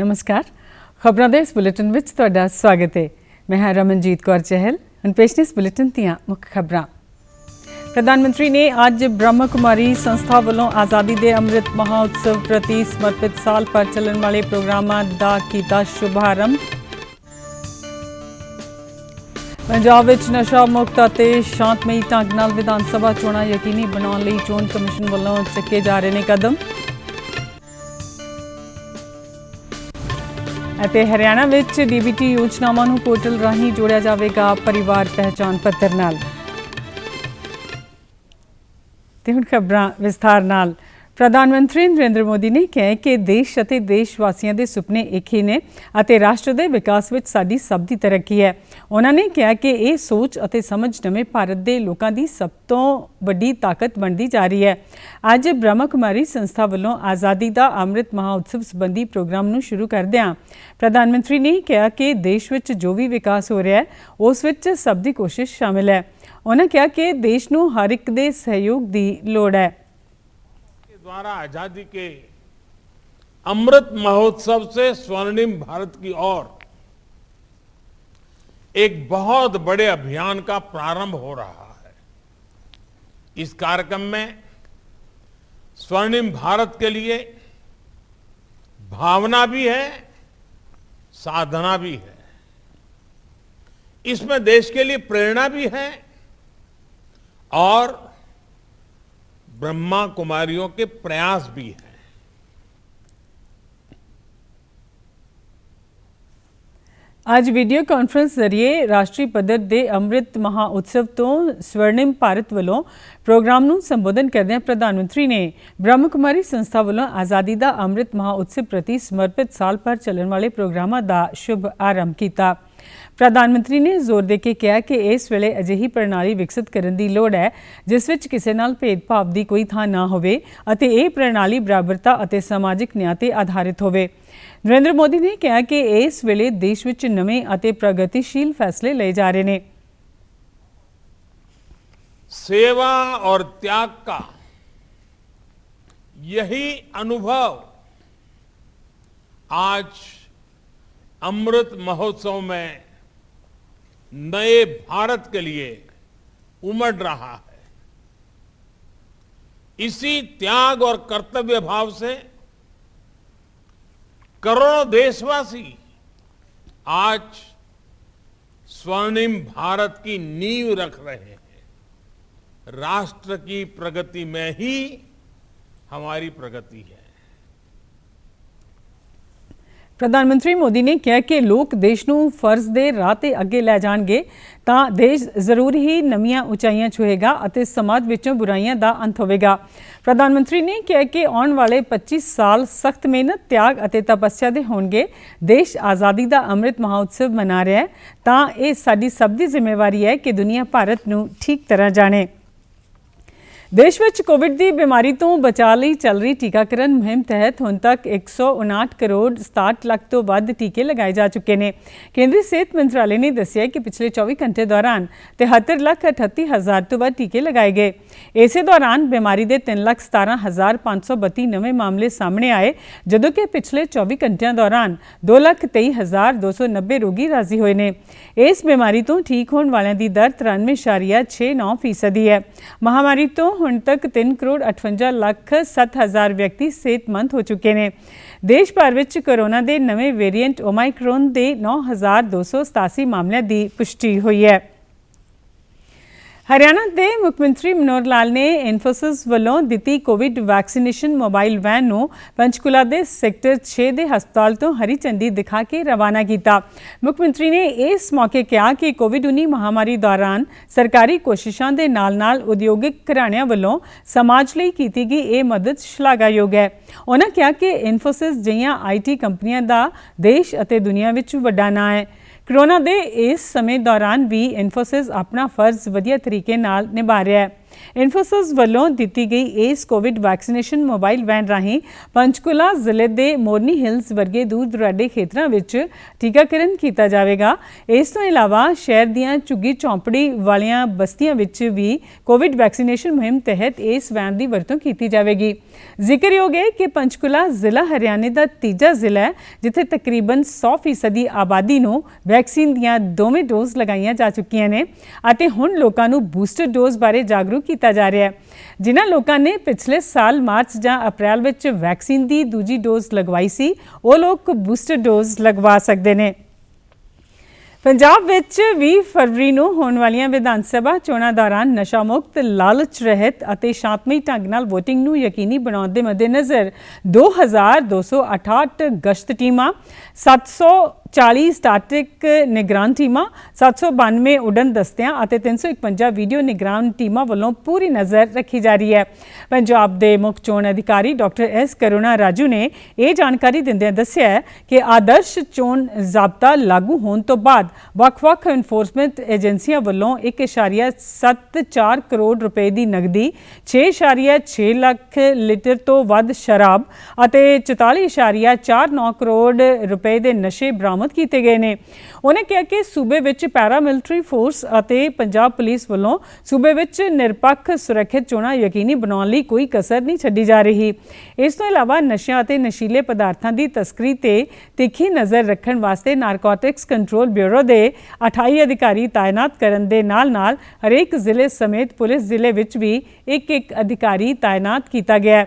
नमस्कार। खबरों के इस बुलेटिन में तुहाडा स्वागत है। मैं हाँ रमनजीत कौर चहल। हुण पेश ने इस बुलेटिन दीआं मुख्य खबरां। प्रधानमंत्री ने अज ब्रह्म कुमारी संस्था वालों आज़ादी के अमृत महोत्सव प्रति समर्पित साल भर चलने वाले प्रोग्रामां दा कीता शुभारंभ। पंजाब विच नशा मुक्त अते शांतमई ढंग नाल विधान सभा चोणां यकीनी बनाउण लई चोण कमिशन वालों चुके जा रहे हैं कदम। हरियाणा विच डीबीटी योजनावां नूं पोर्टल राहीं जोड़िया जाएगा परिवार पहचान पत्र नाल। ते हुण खबरां विस्तार नाल। प्रधानमंत्री नरेंद्र मोदी ने कहा कि देश अते देशवासियों के सुपने एक ही ने अते राष्ट्र के विकास विच साडी सब दी तरक्की है। उन्होंने कहा कि यह सोच अते समझ नवे भारत के लोगों की सब तो वड्डी ताकत बनती जा रही है। अज ब्रह्म कुमारी संस्था वालों आज़ादी का अमृत महोत्सव संबंधी प्रोग्राम नूं शुरू करदिआं प्रधानमंत्री ने कहा कि देश विच जो भी विकास हो रहा है उस विच सब दी कोशिश शामिल है। उन्होंने कहा कि देश नूं हर एक दे सहयोग की लोड़ है। द्वारा आजादी के अमृत महोत्सव से स्वर्णिम भारत की ओर एक बहुत बड़े अभियान का प्रारंभ हो रहा है। इस कार्यक्रम में स्वर्णिम भारत के लिए भावना भी है, साधना भी है। इसमें देश के लिए प्रेरणा भी है और ब्रह्मा कुमारियों के प्रयास भी हैं। आज वीडियो कॉन्फ्रेंस जरिए राष्ट्रीय पद्धर के अमृत महोत्सव तो स्वर्णिम भारत वालों प्रोग्राम नूं संबोधन करदे प्रधानमंत्री ने ब्रह्म कुमारी संस्था वालों आज़ादी का अमृत महोत्सव प्रति समर्पित साल भर चलने वाले प्रोग्रामां का शुभ आरंभ किया। प्रधानमंत्री ने जोर दे के कहा कि इस वेले अजिही प्रणाली विकसित करने की लोड़ है जिस विच किसी नाल भेदभाव की कोई थां ना होवे अते यह प्रणाली बराबरता अते समाजिक न्याय ते आधारित होवे। नरेंद्र मोदी ने कहा कि इस वेले देश विच नवे अते प्रगतिशील फैसले लिए जा रहे हैं। सेवा और त्याग का यही अनुभव आज अमृत महोत्सव में नए भारत के लिए उमड़ रहा है। इसी त्याग और कर्तव्य भाव से करोड़ों देशवासी आज स्वर्णिम भारत की नींव रख रहे हैं। राष्ट्र की प्रगति में ही हमारी प्रगति है। प्रधानमंत्री मोदी ने कहा कि लोग देश नूं फर्ज दे राह ते अगे लै जाणगे तां देश जरूर ही नवीं उचाइयां छुएगा अते समाज विचों बुराइयां दा अंत होवेगा। प्रधानमंत्री ने कहा कि आने वाले 25 साल सख्त मेहनत त्याग अते तपस्या दे होणगे। देश आज़ादी का अमृत महोत्सव मना रहा है तां इह साडी सब दी जिम्मेवारी है कि दुनिया भारत नूं ठीक तरह जाणे। देश में कोविड की बीमारी तो बचाव लई चल रही टीकाकरण मुहिम तहत हुण तक 159 करोड़ 67 लाख तो वध टीके लगाए जा चुके हैं। केंद्रीय सेहत मंत्रालय ने दस्सिया कि पिछले 24 घंटे दौरान 73,38,000 तो वध टीके लगाए गए। इस दौरान बीमारी के 3,17,532 नवे मामले सामने आए जदों कि पिछले 24 घंटिया दौरान 2,23,290 रोगी राजी हुए हैं। इस बीमारी तो ठीक होने वालों की दर 93.69% है। महामारी तो हुण तक 3 करोड़ 58 लाख 7,000 व्यक्ति सेहतमंद हो चुके हैं। देश भर में कोरोना के नवे वेरिएंट ओमाइक्रॉन के 9,287 मामलों की पुष्टि हुई है। हरियाणा के मुख्यमंत्री मनोहर लाल ने इन्फोसिस वालों दी कोविड वैक्सीनेशन मोबाइल वैन नूं पंचकूला के सैक्टर 6 के हस्पताल तो हरी झंडी दिखा के रवाना किया। मुख्यमंत्री ने इस मौके कहा कि कोविड-19 महामारी दौरान सरकारी कोशिशों के नाल-नाल उद्योगिक घराणियां वालों समाज लई कीती गई ये मदद शलाघायोग है। उन्होंने कहा कि इन्फोसिस जिहियां IT कंपनियां का देश अते दुनिया विच वड्डा नां है। कोरोना के इस समय दौरान भी इन्फोसिस अपना फर्ज वधिया तरीके नाल निभा रहा है। ਇਨਫੋਸਿਸ ਵੱਲੋਂ ਦਿੱਤੀ ਗਈ ਇਸ ਕੋਵਿਡ ਵੈਕਸੀਨੇਸ਼ਨ ਮੋਬਾਈਲ ਵੈਨ ਰਾਹੀਂ ਪੰਚਕੂਲਾ ਜ਼ਿਲ੍ਹੇ ਦੇ ਮੋਰਨੀ ਹਿਲਸ ਵਰਗੇ ਦੂਰ ਦੁਰਾਡੇ ਖੇਤਰਾਂ ਵਿੱਚ ਟੀਕਾਕਰਨ ਕੀਤਾ ਜਾਵੇਗਾ। ਇਸ ਤੋਂ ਇਲਾਵਾ ਸ਼ਹਿਰ ਦੀਆਂ ਝੁੱਗੀ ਝੌਂਪੜੀ ਵਾਲੀਆਂ ਬਸਤੀਆਂ ਵਿੱਚ ਵੀ ਕੋਵਿਡ ਵੈਕਸੀਨੇਸ਼ਨ ਮੁਹਿੰਮ ਤਹਿਤ ਇਸ ਵੈਨ ਦੀ ਵਰਤੋਂ ਕੀਤੀ ਜਾਵੇਗੀ। ਜ਼ਿਕਰਯੋਗ ਹੈ ਕਿ ਪੰਚਕੂਲਾ ਜ਼ਿਲ੍ਹਾ ਹਰਿਆਣੇ ਦਾ ਤੀਜਾ ਜ਼ਿਲ੍ਹਾ ਹੈ ਜਿੱਥੇ ਤਕਰੀਬਨ 100% ਆਬਾਦੀ ਨੂੰ ਵੈਕਸੀਨ ਦੀਆਂ ਦੋਵੇਂ ਡੋਜ਼ ਲਗਾਈਆਂ ਜਾ ਚੁੱਕੀਆਂ ਨੇ ਅਤੇ ਹੁਣ ਲੋਕਾਂ ਨੂੰ ਬੂਸਟਰ ਡੋਜ਼ ਬਾਰੇ ਜਾਗਰੂਕ ਕੀਤਾ ਜਾ ਰਿਹਾ ਹੈ। ਜਿਨ੍ਹਾਂ ਲੋਕਾਂ ਨੇ ਪਿਛਲੇ ਸਾਲ ਮਾਰਚ ਜਾਂ ਅਪ੍ਰੈਲ ਵਿੱਚ ਵੈਕਸੀਨ ਦੀ ਦੂਜੀ ਡੋਜ਼ ਲਗਵਾਈ ਸੀ ਉਹ ਲੋਕ ਬੂਸਟਰ ਡੋਜ਼ ਲਗਵਾ ਸਕਦੇ ਨੇ। ਪੰਜਾਬ ਵਿੱਚ 20 ਫਰਵਰੀ ਨੂੰ ਹੋਣ ਵਾਲੀਆਂ ਵਿਧਾਨ ਸਭਾ ਚੋਣਾਂ ਦੌਰਾਨ ਨਸ਼ਾ ਮੁਕਤ, ਲਾਲਚ ਰਹਿਤ ਅਤੇ ਸ਼ਾਂਤਮਈ ਢੰਗ ਨਾਲ VOTING ਨੂੰ ਯਕੀਨੀ ਬਣਾਉਣ ਦੇ ਮੱਦੇਨਜ਼ਰ 2268 ਗਸ਼ਤ ਟੀਮਾਂ, 740 ਸਟੈਟਿਕ ਨਿਗਰਾਨ ਟੀਮਾਂ, 792 ਉਡਨ ਦਸਤਿਆਂ ਅਤੇ 351 ਵੀਡੀਓ ਨਿਗਰਾਨ ਟੀਮਾਂ ਵੱਲੋਂ ਪੂਰੀ ਨਜ਼ਰ ਰੱਖੀ ਜਾ ਰਹੀ ਹੈ। ਪੰਜਾਬ ਦੇ ਮੁੱਖ ਚੋਣ ਅਧਿਕਾਰੀ ਡਾਕਟਰ ਐਸ ਕਰੁਣਾ ਰਾਜੂ ਨੇ ਇਹ ਜਾਣਕਾਰੀ ਦਿੰਦਿਆਂ ਦੱਸਿਆ ਕਿ ਆਦਰਸ਼ ਚੋਣ ਜ਼ਾਬਤਾ ਲਾਗੂ ਹੋਣ ਤੋਂ ਬਾਅਦ ਵੱਖ-ਵੱਖ ਐਨਫੋਰਸਮੈਂਟ ਏਜੰਸੀਆਂ ਵੱਲੋਂ 1.74 ਕਰੋੜ ਰੁਪਏ ਦੀ ਨਗਦੀ, 6.6 ਲੱਖ ਲੀਟਰ ਤੋਂ ਵੱਧ ਸ਼ਰਾਬ ਅਤੇ 44.49 ਕਰੋੜ ਰੁਪਏ ਦੇ ਨਸ਼ੇ ਬਰਾਮਦ ਕੀਤੇ ਗਏ ਨੇ। ਉਹਨੇ ਕਿਹਾ ਕਿ ਸੂਬੇ ਵਿੱਚ ਪੈਰਾਮਿਲਟਰੀ ਫੋਰਸ ਅਤੇ ਪੰਜਾਬ ਪੁਲਿਸ ਵੱਲੋਂ ਸੂਬੇ ਵਿੱਚ ਨਿਰਪੱਖ ਸੁਰੱਖਿਅਤ ਚੋਣਾਂ ਯਕੀਨੀ ਬਣਾਉਣ ਲਈ ਕੋਈ ਕਸਰ ਨਹੀਂ ਛੱਡੀ ਜਾ ਰਹੀ। ਇਸ ਤੋਂ ਇਲਾਵਾ ਨਸ਼ਿਆਂ ਅਤੇ ਨਸ਼ੀਲੇ ਪਦਾਰਥਾਂ ਦੀ ਤਸਕਰੀ ਤੇ ਤਿੱਖੀ ਨਜ਼ਰ ਰੱਖਣ ਵਾਸਤੇ ਨਾਰਕੋਟਿਕਸ ਕੰਟਰੋਲ ਬਿਊਰੋ ਦੇ 28 ਅਧਿਕਾਰੀ ਤਾਇਨਾਤ ਕਰਨ ਦੇ ਨਾਲ-ਨਾਲ ਹਰੇਕ ਜ਼ਿਲ੍ਹੇ ਸਮੇਤ ਪੁਲਿਸ ਜ਼ਿਲ੍ਹੇ ਵਿੱਚ ਵੀ ਇੱਕ ਅਧਿਕਾਰੀ ਤਾਇਨਾਤ ਕੀਤਾ ਗਿਆ ਹੈ।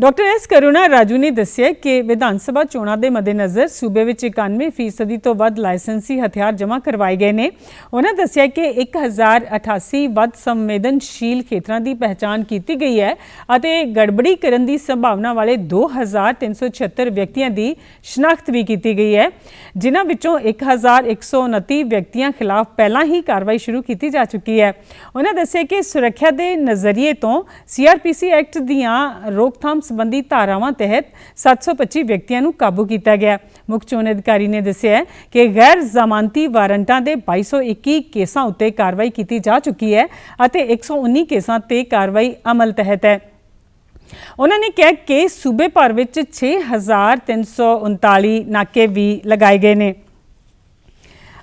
ਡਾਕਟਰ ਐਸ ਕਰੁਣਾ ਰਾਜੂ ਨੇ ਦੱਸਿਆ ਕਿ ਵਿਧਾਨ ਸਭਾ ਚੋਣਾਂ ਦੇ ਮੱਦੇਨਜ਼ਰ ਸੂਬੇ ਵਿੱਚ 91% ਤੋਂ ਵੱਧ ਲਾਇਸੈਂਸੀ ਹਥਿਆਰ ਜਮ੍ਹਾਂ ਕਰਵਾਏ ਗਏ ਨੇ। ਉਹਨਾਂ ਦੱਸਿਆ ਕਿ 1088 ਵੱਧ ਸੰਵੇਦਨਸ਼ੀਲ ਖੇਤਰਾਂ ਦੀ ਪਹਿਚਾਣ ਕੀਤੀ ਗਈ ਹੈ ਅਤੇ ਗੜਬੜੀ ਕਰਨ ਦੀ ਸੰਭਾਵਨਾ ਵਾਲੇ 2376 ਵਿਅਕਤੀਆਂ ਦੀ ਸ਼ਨਾਖਤ ਵੀ ਕੀਤੀ ਗਈ ਹੈ, ਜਿਨ੍ਹਾਂ ਵਿੱਚੋਂ 1129 ਵਿਅਕਤੀਆਂ ਖਿਲਾਫ ਪਹਿਲਾਂ ਹੀ ਕਾਰਵਾਈ ਸ਼ੁਰੂ ਕੀਤੀ ਜਾ ਚੁੱਕੀ ਹੈ। ਉਹਨਾਂ ਦੱਸਿਆ ਕਿ ਸੁਰੱਖਿਆ ਦੇ ਨਜ਼ਰੀਏ ਤੋਂ CRPC ਐਕਟ ਦੀਆਂ ਰੋਕਥਾਮ ਸੰਬੰਧੀ ਧਾਰਾਵਾਂ ਤਹਿਤ 725 ਵਿਅਕਤੀਆਂ ਨੂੰ ਕਾਬੂ ਕੀਤਾ ਗਿਆ। ਮੁੱਖ ਚੋਣ ਅਧਿਕਾਰੀ ਨੇ ਦੱਸਿਆ ਕਿ ਗੈਰ ਜ਼ਮਾਨਤੀ ਵਾਰੰਟਾਂ ਦੇ 2221 ਕੇਸਾਂ ਉੱਤੇ ਕਾਰਵਾਈ ਕੀਤੀ ਜਾ ਚੁੱਕੀ ਹੈ ਅਤੇ 119 ਕੇਸਾਂ ਤੇ ਕਾਰਵਾਈ ਅਮਲ ਤਹਿਤ ਹੈ। ਉਹਨਾਂ ਨੇ ਕਿਹਾ ਕਿ ਸੂਬੇ ਭਰ ਵਿੱਚ 6339 ਨਾਕੇ ਵੀ ਲਗਾਏ ਗਏ ਨੇ।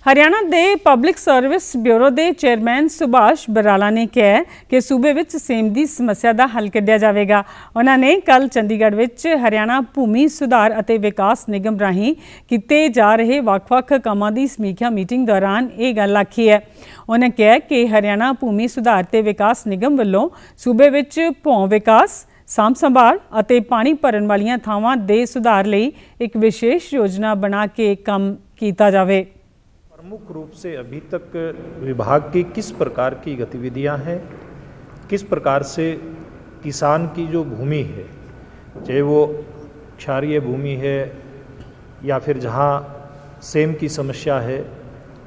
ਹਰਿਆਣਾ ਦੇ ਪਬਲਿਕ ਸਰਵਿਸ ਬਿਊਰੋ ਦੇ ਚੇਅਰਮੈਨ ਸੁਭਾਸ਼ ਬਰਾਲਾ ਨੇ ਕਿਹਾ ਕਿ ਸੂਬੇ ਵਿੱਚ ਸੇਮ ਦੀ ਸਮੱਸਿਆ ਦਾ ਹੱਲ ਕੱਢਿਆ ਜਾਵੇਗਾ। ਉਹਨਾਂ ਨੇ ਕੱਲ੍ਹ ਚੰਡੀਗੜ੍ਹ ਵਿੱਚ ਹਰਿਆਣਾ ਭੂਮੀ ਸੁਧਾਰ ਅਤੇ ਵਿਕਾਸ ਨਿਗਮ ਰਾਹੀਂ ਕੀਤੇ ਜਾ ਰਹੇ ਵੱਖ-ਵੱਖ ਕੰਮਾਂ ਦੀ ਸਮੀਖਿਆ ਮੀਟਿੰਗ ਦੌਰਾਨ ਇਹ ਗੱਲ ਆਖੀ ਹੈ। ਉਹਨਾਂ ਕਿਹਾ ਕਿ ਹਰਿਆਣਾ ਭੂਮੀ ਸੁਧਾਰ ਤੇ ਵਿਕਾਸ ਨਿਗਮ ਵੱਲੋਂ ਸੂਬੇ ਵਿੱਚ ਭੌਂ ਵਿਕਾਸ, ਸਾਂਭ ਸੰਭਾਲ ਅਤੇ ਪਾਣੀ ਭਰਨ ਵਾਲੀਆਂ ਥਾਵਾਂ ਦੇ ਸੁਧਾਰ ਲਈ ਇੱਕ ਵਿਸ਼ੇਸ਼ ਯੋਜਨਾ ਬਣਾ ਕੇ ਕੰਮ ਕੀਤਾ ਜਾਵੇ। प्रमुख रूप से अभी तक विभाग की किस प्रकार की गतिविधियां हैं, किस प्रकार से किसान की जो भूमि है, चाहे वो क्षारीय भूमि है या फिर जहां सेम की समस्या है,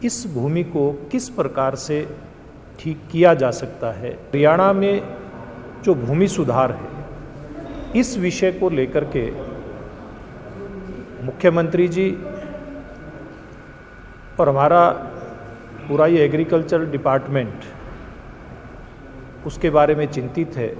इस भूमि को किस प्रकार से ठीक किया जा सकता है। हरियाणा में जो भूमि सुधार है, इस विषय को लेकर के मुख्यमंत्री जी और हमारा पूरा ये एग्रीकल्चर डिपार्टमेंट उसके बारे में चिंतित है।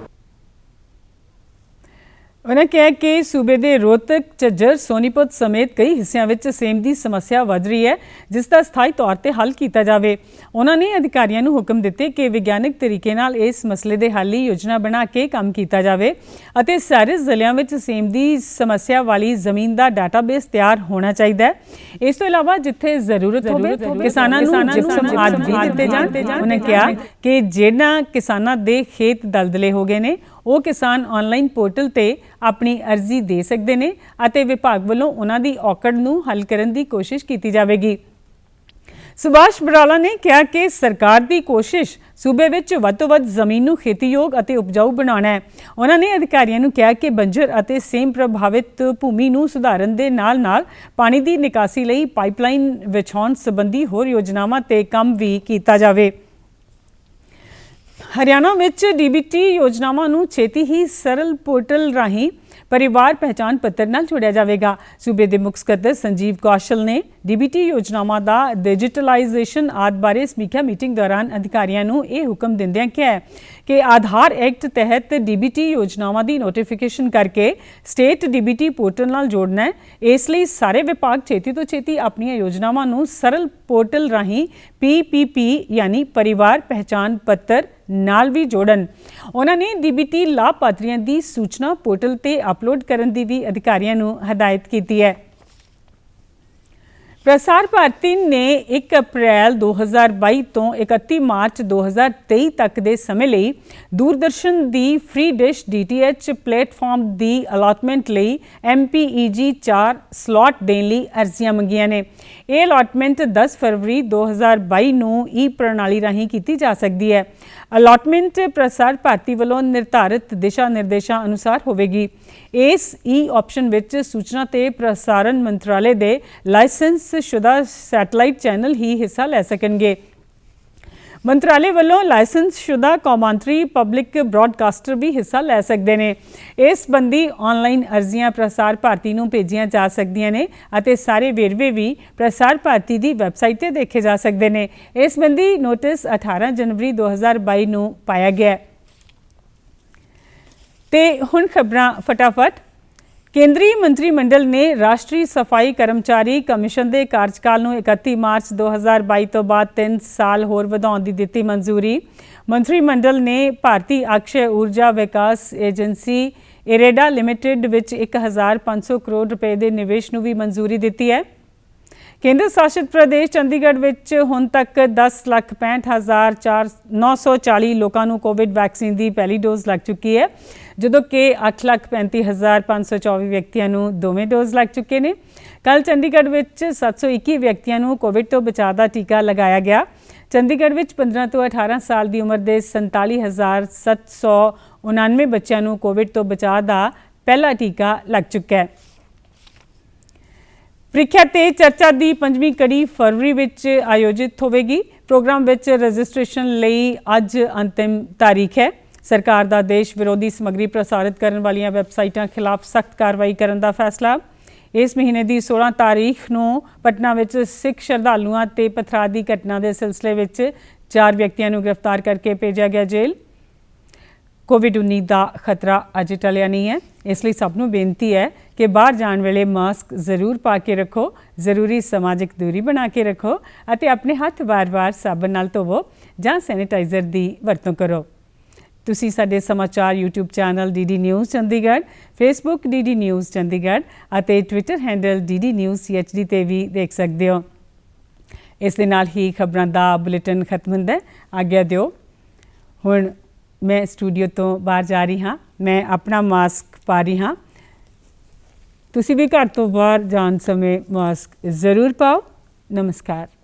ਉਹਨਾਂ ਕਿਹਾ ਕਿ ਸੂਬੇ ਦੇ ਰੋਹਤਕ, ਝੱਜਰ, ਸੋਨੀਪਤ ਸਮੇਤ ਕਈ ਹਿੱਸਿਆਂ ਵਿੱਚ ਸੇਮ ਦੀ ਸਮੱਸਿਆ ਵੱਧ ਰਹੀ ਹੈ, ਜਿਸ ਦਾ ਸਥਾਈ ਤੌਰ ਤੇ ਹੱਲ ਕੀਤਾ ਜਾਵੇ। ਉਹਨਾਂ ਨੇ ਅਧਿਕਾਰੀਆਂ ਨੂੰ ਹੁਕਮ ਦਿੱਤੇ ਕਿ ਵਿਗਿਆਨਕ ਤਰੀਕੇ ਨਾਲ ਇਸ ਮਸਲੇ ਦੇ ਹੱਲ ਲਈ ਯੋਜਨਾ ਬਣਾ ਕੇ ਕੰਮ ਕੀਤਾ ਜਾਵੇ ਅਤੇ ਸਾਰੇ ਜ਼ਿਲ੍ਹਿਆਂ ਵਿੱਚ ਸੇਮ ਦੀ ਸਮੱਸਿਆ ਵਾਲੀ ਜ਼ਮੀਨ ਦਾ ਡਾਟਾਬੇਸ ਤਿਆਰ ਹੋਣਾ ਚਾਹੀਦਾ ਹੈ। ਇਸ ਤੋਂ ਇਲਾਵਾ ਜਿੱਥੇ ਜ਼ਰੂਰਤ ਹੋਵੇ ਕਿਸਾਨਾਂ ਨੂੰ ਜਿਪਸਮ ਆਦਿ ਵੀ ਦਿੱਤੇ ਜਾਣ। ਉਹਨਾਂ ਕਿਹਾ ਕਿ ਜਿਹਨਾਂ ਕਿਸਾਨਾਂ ਦੇ ਖੇਤ ਦਲਦਲੇ ਹੋ ਗਏ ਨੇ ਉਹ ਕਿਸਾਨ ਆਨਲਾਈਨ ਪੋਰਟਲ ਤੇ ਆਪਣੀ ਅਰਜ਼ੀ ਦੇ ਸਕਦੇ ਨੇ ਅਤੇ ਵਿਭਾਗ ਵੱਲੋਂ ਉਹਨਾਂ ਦੀ ਔਕੜ ਨੂੰ ਹੱਲ ਕਰਨ ਦੀ ਕੋਸ਼ਿਸ਼ ਕੀਤੀ ਜਾਵੇਗੀ। ਸੁਭਾਸ਼ ਬਰਾਲਾ ਨੇ ਕਿਹਾ ਕਿ ਸਰਕਾਰ ਦੀ ਕੋਸ਼ਿਸ਼ ਸੂਬੇ ਵਿੱਚ ਵੱਧ ਤੋਂ ਵੱਧ ਜ਼ਮੀਨ ਨੂੰ ਖੇਤੀਯੋਗ ਅਤੇ ਉਪਜਾਊ ਬਣਾਉਣਾ ਹੈ। ਉਹਨਾਂ ਨੇ ਅਧਿਕਾਰੀਆਂ ਨੂੰ ਕਿਹਾ ਕਿ ਬੰਜਰ ਅਤੇ ਸੇਮ ਪ੍ਰਭਾਵਿਤ ਭੂਮੀ ਨੂੰ ਸੁਧਾਰਨ ਦੇ ਨਾਲ-ਨਾਲ ਪਾਣੀ ਦੀ ਨਿਕਾਸੀ ਲਈ ਪਾਈਪਲਾਈਨ ਵਿਛਾਉਣ ਸੰਬੰਧੀ ਹੋਰ ਯੋਜਨਾਵਾਂ ਤੇ ਕੰਮ ਵੀ ਕੀਤਾ ਜਾਵੇ। ਹਰਿਆਣਾ ਵਿੱਚ DBT ਯੋਜਨਾਵਾਂ ਨੂੰ ਛੇਤੀ ਹੀ ਸਰਲ ਪੋਰਟਲ ਰਾਹੀਂ परिवार पहचान पत्र नाल जोड़िया जाएगा। सूबे के मुख सकत्तर संजीव कौशल ने DBT योजनावां दा डिजिटलाइजेशन आदि बारे समीक्षा मीटिंग दौरान अधिकारियों को यह हुक्म दिंदियां कहा कि आधार एक्ट तहत DBT योजनावां की नोटिफिकेशन करके स्टेट DBT पोर्टल नाल जोड़ना है। इसलिए सारे विभाग छेती तो छेती अपनी योजनावां नूं सरल पोर्टल राही PPP यानी परिवार पहचान पत्र नाल भी जोड़न। उन्होंने DBT लाभपात्रियों की सूचना पोर्टल ते अपलोड करने की भी अधिकारियों को हदायत की है। प्रसार भारती ने 1 अप्रैल 2022 तो 31 मार्च 2023 तक के समय लिए दूरदर्शन की फ्री डिश DTH प्लेटफॉर्म की अलॉटमेंट लिए MPEG 4 स्लॉट देने लिए अर्जियां मंगियां ने। यह अलॉटमेंट 10 फरवरी 2022 ਨੂੰ ई प्रणाली राही की जा सकती है। अलॉटमेंट प्रसार भारती वालों निर्धारित दिशा निर्देशों अनुसार होगी। इस ई ऑप्शन विच सूचना ते प्रसारण मंत्रालय के लाइसेंस शुदा सैटेलाइट चैनल ही हिस्सा ले सकेंगे। मंत्रालय वालों लाइसेंस शुदा कौमांतरी पब्लिक ब्रॉडकास्टर भी हिस्सा ले सकते हैं। इस संबंधी ऑनलाइन अर्जियां प्रसार भारती को भेजिया जा सकदियां ने अते सारे वेरवे भी प्रसार भारती की वैबसाइट पर देखे जा सकते हैं। इस संबंधी नोटिस 18 जनवरी 2022 को पाया गया। ते हुण खबरां फटाफट। केंद्रीय मंत्रिमंडल ने राष्ट्रीय सफाई कर्मचारी कमीशन के कार्यकाल को 31 मार्च 2022 तो बाद 3 साल होर वधाउण दी दित्ती मंजूरी। मंत्रिमंडल ने भारतीय अक्षय ऊर्जा विकास एजेंसी इरेडा लिमिटेड विच 1500 करोड़ रुपए के निवेश को भी मंजूरी दी है। केंद्र शासित प्रदेश चंडीगढ़ विच हुण तक 10,65,940 लोगों को कोविड वैक्सीन की पहली डोज लग चुकी है, जदों कि 8,35,524 व्यक्तियों को दोवें डोज लग चुके हैं। कल चंडीगढ़ विच 721 व्यक्तियों को कोविड तो बचाव का टीका लगाया गया। चंडीगढ़ विच 15 तो 18 साल की उम्र के 47,799 बच्चों को कोविड तो बचाव का पहला टीका लग चुका है। ਪ੍ਰੀਖਿਆ ਤੇ ਚਰਚਾ ਦੀ 5ਵੀਂ ਕੜੀ ਫਰਵਰੀ ਵਿੱਚ ਆਯੋਜਿਤ ਹੋਵੇਗੀ। ਪ੍ਰੋਗਰਾਮ ਵਿੱਚ ਰਜਿਸਟ੍ਰੇਸ਼ਨ ਲਈ ਅੱਜ ਅੰਤਿਮ ਤਾਰੀਖ ਹੈ। ਸਰਕਾਰ ਦਾ ਦੇਸ਼ ਵਿਰੋਧੀ ਸਮੱਗਰੀ ਪ੍ਰਸਾਰਿਤ ਕਰਨ ਵਾਲੀਆਂ ਵੈਬਸਾਈਟਾਂ ਖਿਲਾਫ ਸਖਤ ਕਾਰਵਾਈ ਕਰਨ ਦਾ ਫੈਸਲਾ। ਇਸ ਮਹੀਨੇ ਦੀ 16 ਤਾਰੀਖ ਨੂੰ ਪਟਨਾ ਵਿੱਚ ਸਿੱਖ ਸ਼ਰਧਾਲੂਆਂ ਤੇ ਪਥਰਾਅ ਦੀ ਘਟਨਾ ਦੇ ਸਿਲਸਿਲੇ ਵਿੱਚ 4 ਵਿਅਕਤੀਆਂ ਨੂੰ ਗ੍ਰਿਫਤਾਰ ਕਰਕੇ ਭੇਜਿਆ ਗਿਆ ਜੇਲ੍ਹ। कोविड-19 का खतरा अज टलिया नहीं है, इसलिए सबनों बेनती है कि बाहर जाने वेले मास्क जरूर पा के रखो, जरूरी समाजिक दूरी बना के रखो और अपने हाथ बार-बार साबन नाल धोवो जां सैनिटाइजर की वरतों करो। तुसी साडे समाचार YouTube channel DD news Chandigarh, Facebook DD news Chandigarh और Twitter handle DD news CHD ते भी देख सकते हो। इस दे नाल ही खबरां दा बुलेटिन खत्म हुंदा है। आग्या दिओ। हुण मैं स्टूडियो तो बाहर जा रही हाँ, मैं अपना मास्क पा रही हाँ। तुसी भी घर तो बाहर जान समय मास्क जरूर पाओ। नमस्कार।